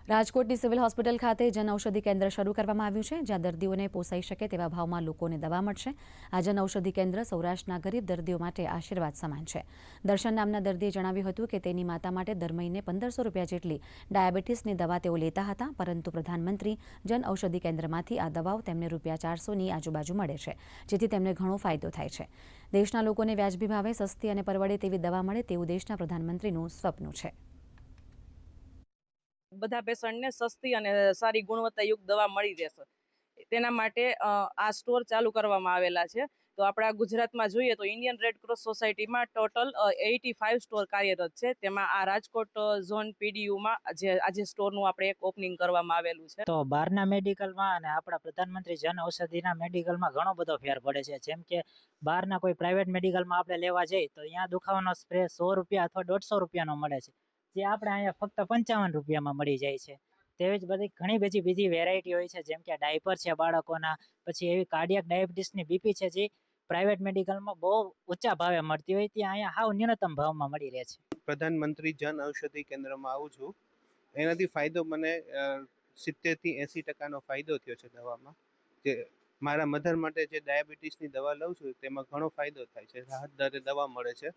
રાજકોટની civil hospital ખાતે જનઔષધિ કેન્દ્ર શરૂ કરવામાં આવ્યું છે, જ્યાં દર્દીઓને પોસાઈ શકે તેવા ભાવમાં લોકોને દવા મળશે. આ જનઔષધિ કેન્દ્ર સૌરાષ્ટ્રના ગરીબ દર્દીઓ માટે આશીર્વાદ સમાન છે. દર્શન નામના દર્દીએ જણાવ્યું હતું કે તેની માતા માટે દર મહિને 1500 રૂપિયા જેટલી ડાયાબિટીસની દવા તેઓ લેતા હતા, પરંતુ પ્રધાનમંત્રી જનઔષધિ કેન્દ્રમાંથી આ દવાઓ તેમને ₹400ની આજુબાજુ મળે છે, જેથી તેમને ઘણો ફાયદો થાય છે. દેશના લોકોને વ્યાજબી ભાવે સસ્તી અને પરવડે તેવી દવા મળે તેવું દેશના પ્રધાનમંત્રીનું સ્વપ્ન છે. બધા પેશન્ટને સસ્તી અને સારી ગુણવત્તાયુક્ત દવા મળી રહેશે. તેના માટે આ સ્ટોર ચાલુ કરવામાં આવેલા છે. તો આપણા ગુજરાતમાં જોઈએ તો ઇન્ડિયન રેડ ક્રોસ સોસાયટીમાં ટોટલ 85 સ્ટોર કાર્યરત છે. તેમાં આ રાજકોટ ઝોન પીડીયુમાં આજે સ્ટોરનું આપણે એક ઓપનિંગ કરવામાં આવેલું છે. તો બહારના મેડિકલમાં અને આપણા પ્રધાનમંત્રી જન ઔષધિના મેડિકલમાં ઘણો બધો ફેર પડે છે. જેમ કે બહારના કોઈ પ્રાઇવેટ મેડિકલમાં આપણે લેવા જઈએ તો અહીંયા દુખાવાનો સ્પ્રે 100 રૂપિયા અથવા 150 રૂપિયાનો મળે છે, જે આપણે અહીંયા ફક્ત 55 રૂપિયામાં મળી જાય છે. તેવી જ બધી ઘણી બધી બીજી વેરાયટી હોય છે, જેમ કે ડાયપર છે બાળકોના, પછી એવી કાર્ડિયાક ડાયાબિટીસની બીપી છે, જે પ્રાઇવેટ મેડિકલમાં બહુ ઊંચા ભાવે મળતી હોય ત્યાં અહીંયા હાવ ન્યૂનતમ ભાવમાં મળી રહે છે. પ્રધાનમંત્રી જન ઔષધિ કેન્દ્રમાં આવું છું, એનાથી ફાયદો મને 70થી 80% ફાયદો થયો છે દવામાં. જે મારા મધર માટે જે ડાયાબિટીસની દવા લઉં છું તેમાં ઘણો ફાયદો થાય છે, રાહત દરે દવા મળે છે.